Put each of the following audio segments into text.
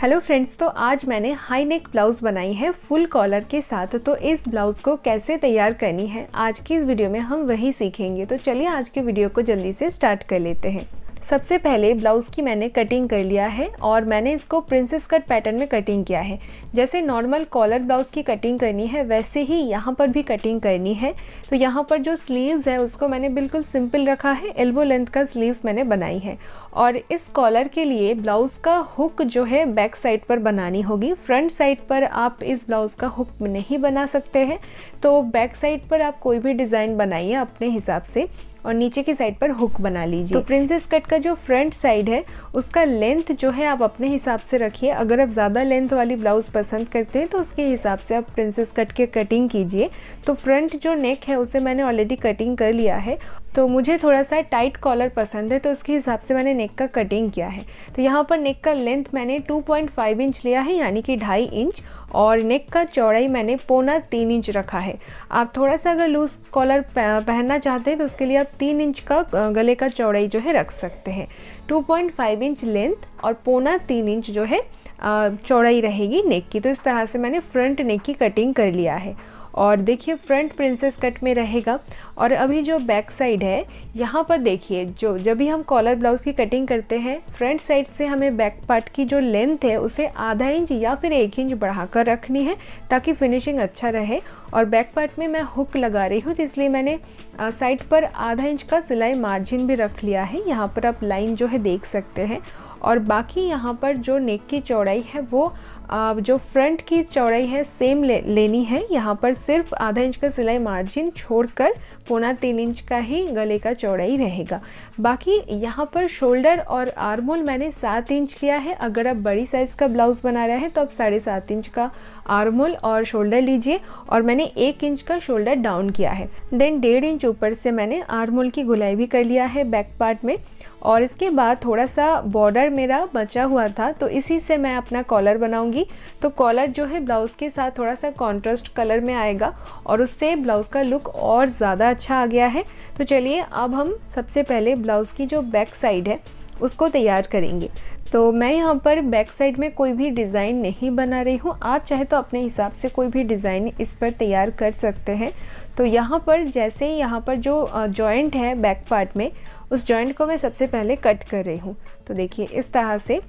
Hello friends, तो आज मैंने हाई नेक ब्लाउज़ बनाई है फुल कॉलर के साथ। तो इस ब्लाउज़ को कैसे तैयार करनी है आज की इस वीडियो में हम वही सीखेंगे। तो चलिए आज के वीडियो को जल्दी से स्टार्ट कर लेते हैं। सबसे पहले ब्लाउज़ की मैंने कटिंग कर लिया है और मैंने इसको प्रिंसेस कट पैटर्न में कटिंग किया है। जैसे नॉर्मल कॉलर ब्लाउज़ की कटिंग करनी है वैसे ही यहाँ पर भी कटिंग करनी है। तो यहाँ पर जो स्लीव्स है उसको मैंने बिल्कुल सिंपल रखा है, एल्बो लेंथ का स्लीव्स मैंने बनाई है। और इस कॉलर के लिए ब्लाउज़ का हुक जो है बैक साइड पर बनानी होगी। फ्रंट साइड पर आप इस ब्लाउज़ का हुक नहीं बना सकते हैं, तो बैक साइड पर आप कोई भी डिज़ाइन बनाइए अपने हिसाब से और नीचे की साइड पर हुक बना लीजिए। तो प्रिंसेस कट का जो फ्रंट साइड है उसका लेंथ जो है आप अपने हिसाब से रखिए। अगर आप ज़्यादा लेंथ वाली ब्लाउज़ पसंद करते हैं तो उसके हिसाब से आप प्रिंसेस कट के कटिंग कीजिए। तो फ्रंट जो नेक है उसे मैंने ऑलरेडी कटिंग कर लिया है। तो मुझे थोड़ा सा टाइट कॉलर पसंद है तो उसके हिसाब से मैंने नेक का कटिंग किया है। तो यहाँ पर नेक का लेंथ मैंने 2.5 इंच लिया है, यानी कि 2.5 इंच, और नेक का चौड़ाई मैंने 2.25 इंच रखा है। आप थोड़ा सा अगर लूज कॉलर पहनना चाहते हैं तो उसके लिए आप 3 इंच का गले का चौड़ाई जो है रख सकते हैं। 2.5 इंच लेंथ और 2.25 इंच जो है चौड़ाई रहेगी नेक की। तो इस तरह से मैंने फ्रंट नेक की कटिंग कर लिया है। और देखिए फ्रंट प्रिंसेस कट में रहेगा। और अभी जो बैक साइड है यहाँ पर देखिए, जब भी हम कॉलर ब्लाउज़ की कटिंग करते हैं फ्रंट साइड से हमें बैक पार्ट की जो लेंथ है उसे आधा इंच या फिर 1 इंच बढ़ाकर रखनी है ताकि फिनिशिंग अच्छा रहे। और बैक पार्ट में मैं हुक लगा रही हूँ तो इसलिए मैंने साइड पर आधा इंच का सिलाई मार्जिन भी रख लिया है। यहाँ पर आप लाइन जो है देख सकते हैं। और बाकी यहाँ पर जो नेक की चौड़ाई है वो जो फ्रंट की चौड़ाई है सेम लेनी है। यहाँ पर सिर्फ आधा इंच का सिलाई मार्जिन छोड़कर 2.25 इंच का ही गले का चौड़ाई रहेगा। बाकी यहाँ पर शोल्डर और आर्म होल मैंने 7 इंच लिया है। अगर आप बड़ी साइज़ का ब्लाउज़ बना रहे हैं तो आप 7.5 इंच का आर्म होल और शोल्डर लीजिए। और मैंने 1 इंच का शोल्डर डाउन किया है। देन 1.5 इंच ऊपर से मैंने आर्म होल की गुलाई भी कर लिया है बैक पार्ट में। और इसके बाद थोड़ा सा बॉर्डर मेरा बचा हुआ था तो इसी से मैं अपना कॉलर बनाऊंगी। तो कॉलर जो है ब्लाउज़ के साथ थोड़ा सा कॉन्ट्रास्ट कलर में आएगा और उससे ब्लाउज़ का लुक और ज़्यादा अच्छा आ गया है। तो चलिए अब हम सबसे पहले ब्लाउज़ की जो बैक साइड है उसको तैयार करेंगे। तो मैं यहाँ पर बैक साइड में कोई भी डिज़ाइन नहीं बना रही हूँ। आप चाहे तो अपने हिसाब से कोई भी डिज़ाइन इस पर तैयार कर सकते हैं। तो यहाँ पर जैसे ही यहाँ पर जो जॉइंट है बैक पार्ट में उस जॉइंट को मैं सबसे पहले कट कर रही हूँ। तो देखिए इस तरह से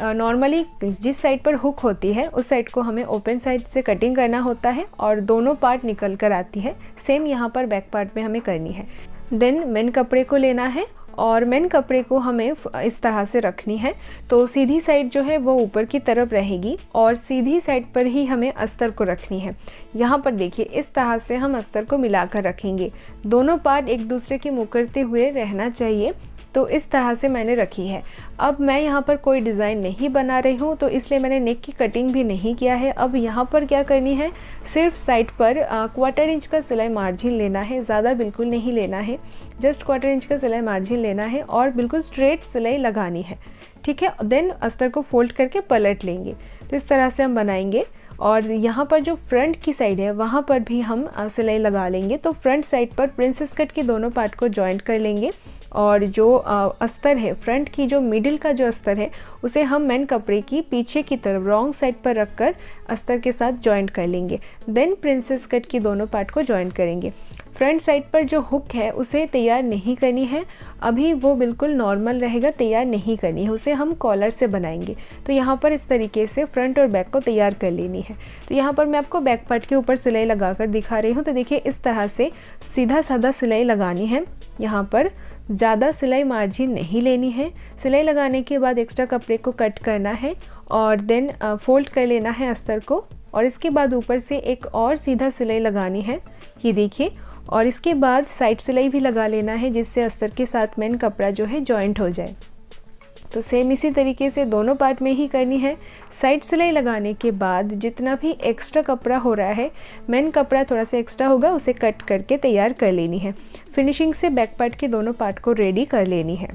नॉर्मली जिस साइड पर हुक होती है उस साइड को हमें ओपन साइड से कटिंग करना होता है और दोनों पार्ट निकल कर आती है। सेम यहाँ पर बैक पार्ट में हमें करनी है। देन मेन कपड़े को लेना है और मेन कपड़े को हमें इस तरह से रखनी है। तो सीधी साइड जो है वो ऊपर की तरफ रहेगी और सीधी साइड पर ही हमें अस्तर को रखनी है। यहाँ पर देखिए इस तरह से हम अस्तर को मिलाकर रखेंगे। दोनों पार्ट एक दूसरे के मुकरते हुए रहना चाहिए। तो इस तरह से मैंने रखी है। अब मैं यहाँ पर कोई डिज़ाइन नहीं बना रही हूँ तो इसलिए मैंने नेक की कटिंग भी नहीं किया है। अब यहाँ पर क्या करनी है, सिर्फ साइड पर 1/4 इंच का सिलाई मार्जिन लेना है, ज़्यादा बिल्कुल नहीं लेना है। जस्ट 1/4 इंच का सिलाई मार्जिन लेना है और बिल्कुल स्ट्रेट सिलाई लगानी है, ठीक है। देन अस्तर को फोल्ड करके पलट लेंगे। तो इस तरह से हम बनाएंगे। और यहाँ पर जो फ्रंट की साइड है वहाँ पर भी हम सिलाई लगा लेंगे। तो फ्रंट साइड पर प्रिंसेस कट के दोनों पार्ट को जॉइंट कर लेंगे और जो अस्तर है फ्रंट की जो मिडिल का जो अस्तर है उसे हम मेन कपड़े की पीछे की तरफ रॉन्ग साइड पर रखकर अस्तर के साथ जॉइंट कर लेंगे। देन प्रिंसेस कट की दोनों पार्ट को जॉइंट करेंगे। फ्रंट साइड पर जो हुक है उसे तैयार नहीं करनी है, अभी वो बिल्कुल नॉर्मल रहेगा, तैयार नहीं करनी है, उसे हम कॉलर से बनाएंगे। तो यहाँ पर इस तरीके से फ्रंट और बैक को तैयार कर लेनी है। तो यहाँ पर मैं आपको बैक पार्ट के ऊपर सिलाई लगाकर दिखा रही हूँ। तो देखिए इस तरह से सीधा साधा सिलाई लगानी है। यहाँ पर ज़्यादा सिलाई मार्जिन नहीं लेनी है। सिलाई लगाने के बाद एक्स्ट्रा कपड़े को कट करना है और देन फोल्ड कर लेना है अस्तर को और इसके बाद ऊपर से एक और सीधा सिलाई लगानी है, ये देखिए। और इसके बाद साइड सिलाई भी लगा लेना है जिससे अस्तर के साथ मेन कपड़ा जो है जॉइंट हो जाए। तो सेम इसी तरीके से दोनों पार्ट में ही करनी है। साइड सिलाई लगाने के बाद जितना भी एक्स्ट्रा कपड़ा हो रहा है, मेन कपड़ा थोड़ा सा एक्स्ट्रा होगा, उसे कट करके तैयार कर लेनी है। फिनिशिंग से बैक पार्ट के दोनों पार्ट को रेडी कर लेनी है।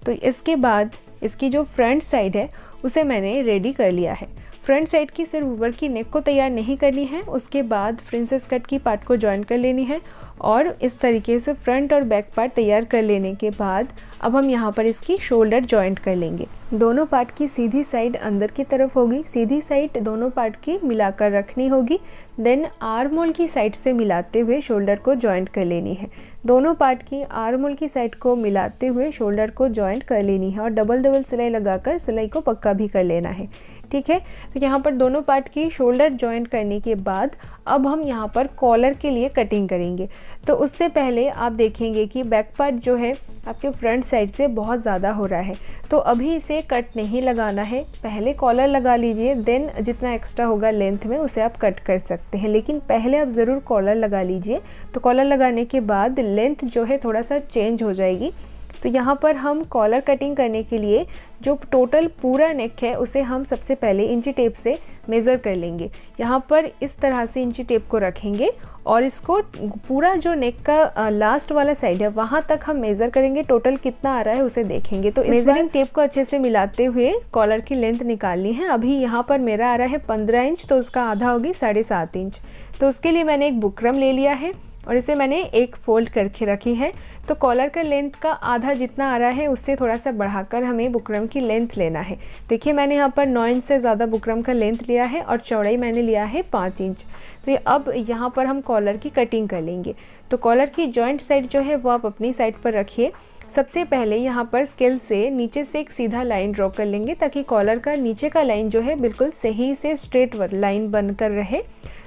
तो इसके बाद इसकी जो फ्रंट साइड है उसे मैंने रेडी कर लिया है। फ्रंट साइड की सिर्फ ऊपर की नेक को तैयार नहीं करनी है, उसके बाद प्रिंसेस कट की पार्ट को जॉइन कर लेनी है और इस तरीके से फ्रंट और बैक पार्ट तैयार कर लेने के बाद अब हम यहाँ पर इसकी शोल्डर जॉइंट कर लेंगे। दोनों पार्ट की सीधी साइड अंदर की तरफ होगी, सीधी साइड दोनों पार्ट की मिलाकर रखनी होगी। देन आर्म होल की साइड से मिलाते हुए शोल्डर को जॉइंट कर लेनी है। दोनों पार्ट की आर्म होल की साइड को मिलाते हुए शोल्डर को जॉइंट कर लेनी है और डबल डबल सिलाई लगाकर सिलाई को पक्का भी कर लेना है। ठीक है, तो यहाँ पर दोनों पार्ट की शोल्डर जॉइंट करने के बाद अब हम यहाँ पर कॉलर के लिए कटिंग करेंगे। तो उससे पहले आप देखेंगे कि बैक पार्ट जो है आपके फ्रंट साइड से बहुत ज़्यादा हो रहा है, तो अभी इसे कट नहीं लगाना है, पहले कॉलर लगा लीजिए, देन जितना एक्स्ट्रा होगा लेंथ में उसे आप कट कर सकते हैं, लेकिन पहले आप ज़रूर कॉलर लगा लीजिए। तो कॉलर लगाने के बाद लेंथ जो है थोड़ा सा चेंज हो जाएगी। तो यहाँ पर हम कॉलर कटिंग करने के लिए जो टोटल पूरा नेक है उसे हम सबसे पहले इंची टेप से मेज़र कर लेंगे। यहाँ पर इस तरह से इंची टेप को रखेंगे और इसको पूरा जो नेक का लास्ट वाला साइड है वहाँ तक हम मेज़र करेंगे, टोटल कितना आ रहा है उसे देखेंगे। तो मेजरिंग टेप को अच्छे से मिलाते हुए कॉलर की लेंथ निकालनी है। अभी यहाँ पर मेरा आ रहा है 15 इंच, तो उसका आधा होगी 7.5 इंच। तो उसके लिए मैंने एक बुकरम ले लिया है और इसे मैंने एक फोल्ड करके रखी है। तो कॉलर का लेंथ का आधा जितना आ रहा है उससे थोड़ा सा बढ़ाकर हमें बुकरम की लेंथ लेना है। देखिए मैंने यहाँ पर 9 इंच से ज़्यादा बुकरम का लेंथ लिया है और चौड़ाई मैंने लिया है 5 इंच। तो अब यहाँ पर हम कॉलर की कटिंग कर लेंगे। तो कॉलर की जॉइंट साइड जो है वो आप अपनी साइड पर रखिए। सबसे पहले यहाँ पर स्केल से नीचे से एक सीधा लाइन ड्रॉ कर लेंगे ताकि कॉलर का नीचे का लाइन जो है बिल्कुल सही से स्ट्रेट लाइन बनकर रहे।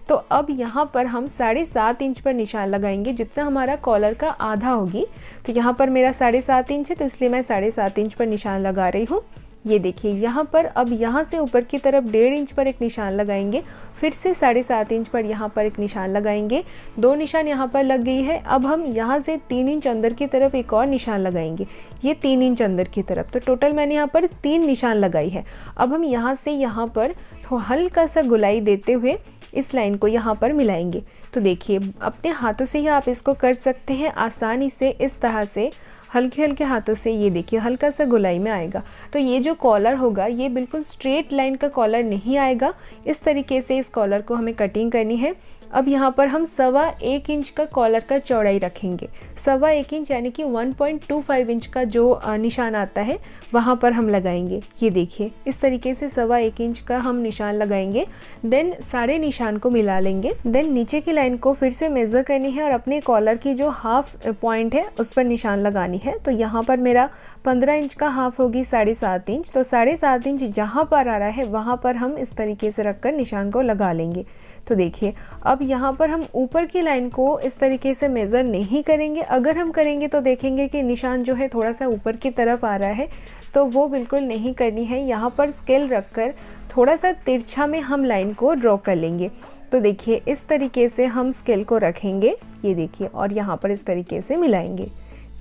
तो अब यहाँ पर हम 7.5 इंच पर निशान लगाएंगे, जितना हमारा कॉलर का आधा होगी। तो यहाँ पर मेरा 7.5 इंच है, तो इसलिए मैं 7.5 इंच पर निशान लगा रही हूँ। ये देखिए यहाँ पर अब यहाँ से ऊपर की तरफ 1.5 इंच पर एक निशान लगाएंगे, फिर से 7.5 इंच पर यहाँ पर एक निशान लगाएंगे। 2 निशान यहाँ पर लग गई है। अब हम यहाँ से 3 इंच अंदर की तरफ एक और निशान लगाएंगे, ये 3 इंच अंदर की तरफ। तो टोटल मैंने यहाँ पर 3 निशान लगाई है। अब हम यहाँ से यहाँ पर हल्का सा गुलाई देते हुए इस लाइन को यहाँ पर मिलाएंगे। तो देखिए अपने हाथों से ही आप इसको कर सकते हैं आसानी से, इस तरह से हल्के हल्के हाथों से। ये देखिए हल्का सा गुलाई में आएगा। तो ये जो कॉलर होगा ये बिल्कुल स्ट्रेट लाइन का कॉलर नहीं आएगा। इस तरीके से इस कॉलर को हमें कटिंग करनी है। अब यहाँ पर हम 1.25 इंच का कॉलर का चौड़ाई रखेंगे। 1.25 इंच यानी कि 1.25 इंच का जो निशान आता है वहाँ पर हम लगाएंगे। ये देखिए इस तरीके से 1.25 इंच का हम निशान लगाएंगे। देन सारे निशान को मिला लेंगे। देन नीचे की लाइन को फिर से मेज़र करनी है और अपने कॉलर की जो हाफ पॉइंट है उस पर निशान लगानी है। तो यहाँ पर मेरा 15 इंच का हाफ होगी 7.5 इंच। तो 7.5 इंच जहाँ पर आ रहा है वहाँ पर हम इस तरीके से रखकर निशान को लगा लेंगे। तो देखिए अब यहाँ पर हम ऊपर की लाइन को इस तरीके से मेज़र नहीं करेंगे। अगर हम करेंगे तो देखेंगे कि निशान जो है थोड़ा सा ऊपर की तरफ आ रहा है, तो वो बिल्कुल नहीं करनी है। यहाँ पर स्केल रखकर थोड़ा सा तिरछा में हम लाइन को ड्रॉ कर लेंगे। तो देखिए इस तरीके से हम स्केल को रखेंगे, ये देखिए, और यहाँ पर इस तरीके से मिलाएंगे।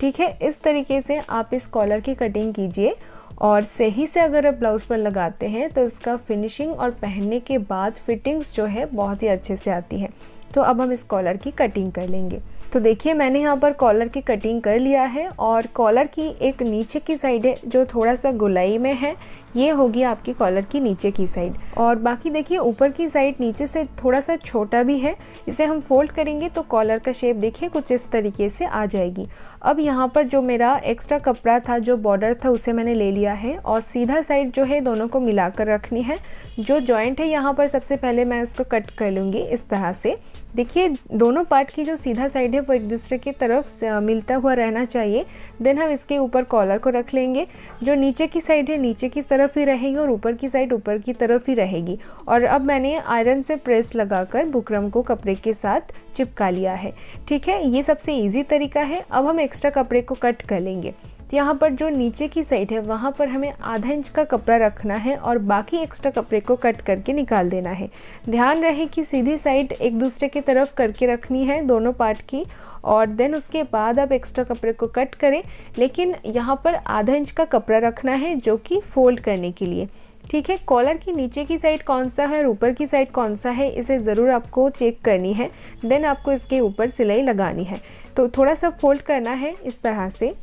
ठीक है, इस तरीके से आप इस कॉलर की कटिंग कीजिए और सही से अगर आप ब्लाउज़ पर लगाते हैं तो इसका फिनिशिंग और पहनने के बाद फिटिंग्स जो है बहुत ही अच्छे से आती है। तो अब हम इस कॉलर की कटिंग कर लेंगे। तो देखिए मैंने यहाँ पर कॉलर की कटिंग कर लिया है और कॉलर की एक नीचे की साइड है जो थोड़ा सा गोलाई में है, ये होगी आपकी कॉलर की नीचे की साइड। और बाकी देखिए ऊपर की साइड नीचे से थोड़ा सा छोटा भी है, इसे हम फोल्ड करेंगे तो कॉलर का शेप देखिए कुछ इस तरीके से आ जाएगी। अब यहाँ पर जो मेरा एक्स्ट्रा कपड़ा था, जो बॉर्डर था, उसे मैंने ले लिया है और सीधा साइड जो है दोनों को मिलाकर रखनी है। जो जॉइंट है यहाँ पर सबसे पहले मैं इसको कट कर लूँगी इस तरह से। देखिए दोनों पार्ट की जो सीधा साइड है वो एक दूसरे की तरफ मिलता हुआ रहना चाहिए। देन हम इसके ऊपर कॉलर को रख लेंगे। जो नीचे की साइड है नीचे की तरफ ही रहेगी और ऊपर की साइड ऊपर की तरफ ही रहेगी। और अब मैंने आयरन से प्रेस लगाकर बुकरम को कपड़े के साथ चिपका लिया है। ठीक है, ये सबसे ईजी तरीका है। अब हम एक्स्ट्रा कपड़े को कट कर लेंगे। तो यहाँ पर जो नीचे की साइड है वहाँ पर हमें आधा इंच का कपड़ा रखना है और बाकी एक्स्ट्रा कपड़े को कट करके निकाल देना है। ध्यान रहे कि सीधी साइड एक दूसरे की तरफ करके रखनी है दोनों पार्ट की, और देन उसके बाद आप एक्स्ट्रा कपड़े को कट करें। लेकिन यहाँ पर आधा इंच का कपड़ा रखना है जो कि फोल्ड करने के लिए। ठीक है, कॉलर की नीचे की साइड कौन सा है और ऊपर की साइड कौन सा है, इसे ज़रूर आपको चेक करनी है। देन आपको इसके ऊपर सिलाई लगानी है। तो थोड़ा सा फोल्ड करना है इस तरह से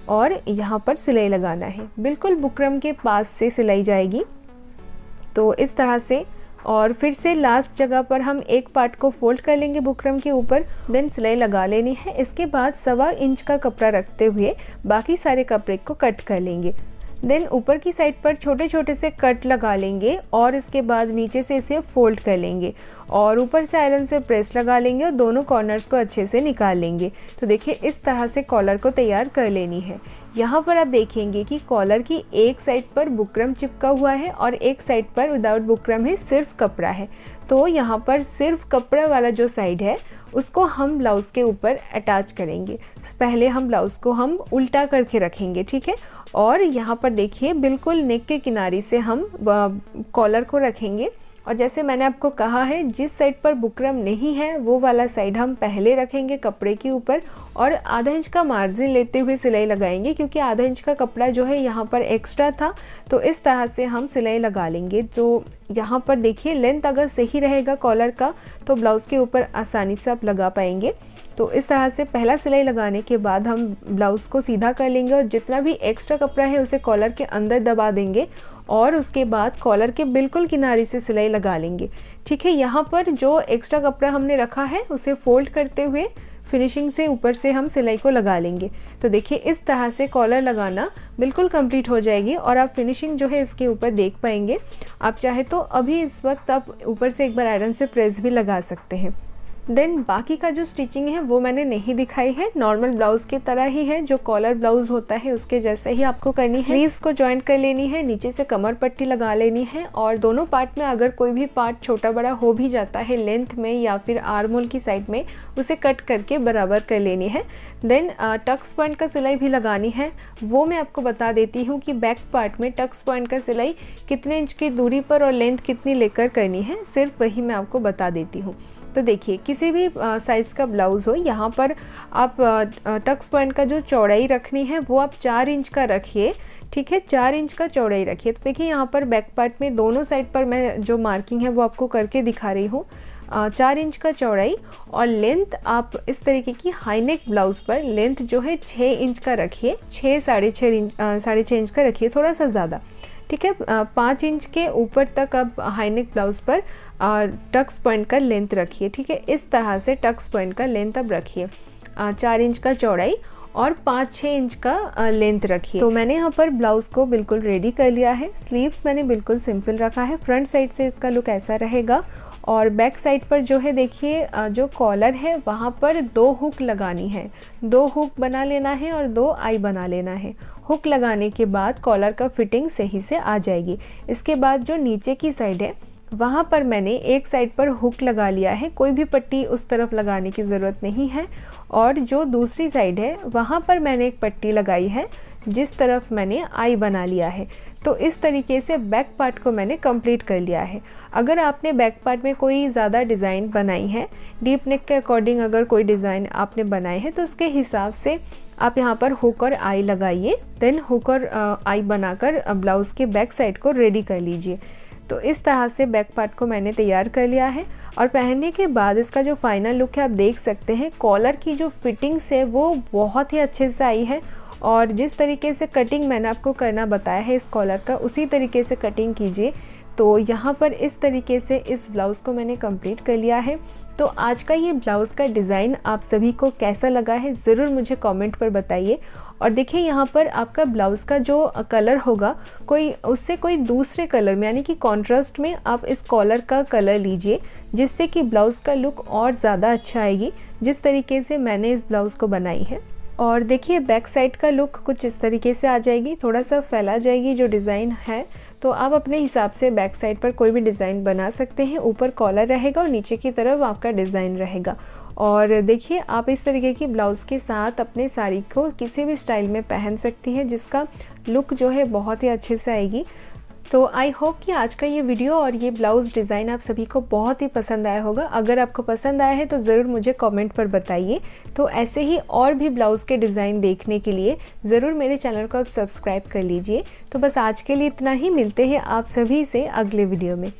और यहाँ पर सिलाई लगाना है। बिल्कुल बुकरम के पास से सिलाई जाएगी। तो इस तरह से। और फिर से लास्ट जगह पर हम एक पार्ट को फोल्ड कर लेंगे बुकरम के ऊपर, देन सिलाई लगा लेनी है। इसके बाद 1.25 इंच का कपड़ा रखते हुए बाकी सारे कपड़े को कट कर लेंगे। देन ऊपर की साइड पर छोटे छोटे से कट लगा लेंगे और इसके बाद नीचे से इसे फोल्ड कर लेंगे और ऊपर से आयरन से प्रेस लगा लेंगे और दोनों कॉर्नर्स को अच्छे से निकाल लेंगे। तो देखिए इस तरह से कॉलर को तैयार कर लेनी है। यहाँ पर आप देखेंगे कि कॉलर की एक साइड पर बुकरम चिपका हुआ है और एक साइड पर विदाउट बुकरम है, सिर्फ कपड़ा है। तो यहाँ पर सिर्फ कपड़ा वाला जो साइड है उसको हम ब्लाउज़ के ऊपर अटैच करेंगे। पहले हम ब्लाउज़ को हम उल्टा करके रखेंगे, ठीक है। और यहाँ पर देखिए बिल्कुल नेक के किनारे से हम कॉलर को रखेंगे और जैसे मैंने आपको कहा है जिस साइड पर बुकरम नहीं है वो वाला साइड हम पहले रखेंगे कपड़े के ऊपर और आधा इंच का मार्जिन लेते हुए सिलाई लगाएंगे, क्योंकि आधा इंच का कपड़ा जो है यहाँ पर एक्स्ट्रा था। तो इस तरह से हम सिलाई लगा लेंगे। तो यहाँ पर देखिए लेंथ अगर सही रहेगा कॉलर का तो ब्लाउज़ के ऊपर आसानी से आप लगा पाएंगे। तो इस तरह से पहला सिलाई लगाने के बाद हम ब्लाउज़ को सीधा कर लेंगे और जितना भी एक्स्ट्रा कपड़ा है उसे कॉलर के अंदर दबा देंगे और उसके बाद कॉलर के बिल्कुल किनारे से सिलाई लगा लेंगे, ठीक है। यहाँ पर जो एक्स्ट्रा कपड़ा हमने रखा है उसे फोल्ड करते हुए फिनिशिंग से ऊपर से हम सिलाई को लगा लेंगे। तो देखिए इस तरह से कॉलर लगाना बिल्कुल कंप्लीट हो जाएगी और आप फिनिशिंग जो है इसके ऊपर देख पाएंगे। आप चाहे तो अभी इस वक्त आप ऊपर से एक बार आयरन से प्रेस भी लगा सकते हैं। देन बाकी का जो स्टिचिंग है वो मैंने नहीं दिखाई है, नॉर्मल ब्लाउज़ की तरह ही है, जो कॉलर ब्लाउज़ होता है उसके जैसे ही आपको करनी है। स्लीव्स को जॉइंट कर लेनी है, नीचे से कमर पट्टी लगा लेनी है और दोनों पार्ट में अगर कोई भी पार्ट छोटा बड़ा हो भी जाता है लेंथ में या फिर आर्म होल की साइड में, उसे कट करके बराबर कर लेनी है। देन टक्स पॉइंट का सिलाई भी लगानी है। वो मैं आपको बता देती हूँ कि बैक पार्ट में टक्स पॉइंट का सिलाई कितने इंच की दूरी पर और लेंथ कितनी लेकर करनी है, सिर्फ वही मैं आपको बता देती हूँ। तो देखिए किसी भी साइज़ का ब्लाउज़ हो, यहाँ पर आप टक्स पॉइंट का जो चौड़ाई रखनी है वो आप 4 इंच का रखिए, ठीक है। 4 इंच का चौड़ाई रखिए। तो देखिए यहाँ पर बैक पार्ट में दोनों साइड पर मैं जो मार्किंग है वो आपको करके दिखा रही हूँ। 4 इंच का चौड़ाई और लेंथ आप इस तरीके की हाई नेक ब्लाउज़ पर लेंथ जो है 6 इंच का रखिए, 6.5 इंच का रखिए, थोड़ा सा ज़्यादा, ठीक है। 5 इंच के ऊपर तक आप हाई नेक ब्लाउज़ पर टक्स पॉइंट का लेंथ रखिए, ठीक है। इस तरह से टक्स पॉइंट का लेंथ अब रखिए, 4 इंच का चौड़ाई और 5-6 इंच का लेंथ रखिए। तो मैंने यहाँ पर ब्लाउज़ को बिल्कुल रेडी कर लिया है। स्लीव्स मैंने बिल्कुल सिंपल रखा है। फ्रंट साइड से इसका लुक ऐसा रहेगा और बैक साइड पर जो है देखिए जो कॉलर है वहाँ पर 2 हुक लगानी है, 2 हुक बना लेना है और 2 आई बना लेना है। हुक लगाने के बाद कॉलर का फिटिंग सही से आ जाएगी। इसके बाद जो नीचे की साइड है वहाँ पर मैंने एक साइड पर हुक लगा लिया है, कोई भी पट्टी उस तरफ लगाने की ज़रूरत नहीं है। और जो दूसरी साइड है वहाँ पर मैंने एक पट्टी लगाई है जिस तरफ मैंने आई बना लिया है। तो इस तरीके से बैक पार्ट को मैंने कंप्लीट कर लिया है। अगर आपने बैक पार्ट में कोई ज़्यादा डिज़ाइन बनाई है, डीप नेक के अकॉर्डिंग अगर कोई डिज़ाइन आपने बनाए हैं तो उसके हिसाब से आप यहाँ पर हुक और आई लगाइए। देन हुक और आई बनाकर ब्लाउज़ के बैक साइड को रेडी कर लीजिए। तो इस तरह से बैक पार्ट को मैंने तैयार कर लिया है और पहनने के बाद इसका जो फाइनल लुक है आप देख सकते हैं। कॉलर की जो फिटिंग्स है वो बहुत ही अच्छे से आई है और जिस तरीके से कटिंग मैंने आपको करना बताया है इस कॉलर का, उसी तरीके से कटिंग कीजिए। तो यहाँ पर इस तरीके से इस ब्लाउज़ को मैंने कंप्लीट कर लिया है। तो आज का ये ब्लाउज़ का डिज़ाइन आप सभी को कैसा लगा है ज़रूर मुझे कमेंट पर बताइए। और देखिए यहाँ पर आपका ब्लाउज़ का जो कलर होगा उससे कोई दूसरे कलर में यानी कि कॉन्ट्रास्ट में आप इस कॉलर का कलर लीजिए, जिससे कि ब्लाउज़ का लुक और ज़्यादा अच्छा आएगी जिस तरीके से मैंने इस ब्लाउज़ को बनाई है। और देखिए बैक साइड का लुक कुछ इस तरीके से आ जाएगी, थोड़ा सा फैला जाएगी जो डिज़ाइन है। तो आप अपने हिसाब से बैक साइड पर कोई भी डिज़ाइन बना सकते हैं। ऊपर कॉलर रहेगा और नीचे की तरफ आपका डिज़ाइन रहेगा। और देखिए आप इस तरीके की ब्लाउज़ के साथ अपने साड़ी को किसी भी स्टाइल में पहन सकती हैं जिसका लुक जो है बहुत ही अच्छे से आएगी। तो आई होप कि आज का ये वीडियो और ये ब्लाउज़ डिज़ाइन आप सभी को बहुत ही पसंद आया होगा। अगर आपको पसंद आया है तो ज़रूर मुझे कमेंट पर बताइए। तो ऐसे ही और भी ब्लाउज़ के डिज़ाइन देखने के लिए ज़रूर मेरे चैनल को आप सब्सक्राइब कर लीजिए। तो बस आज के लिए इतना ही, मिलते हैं आप सभी से अगले वीडियो में।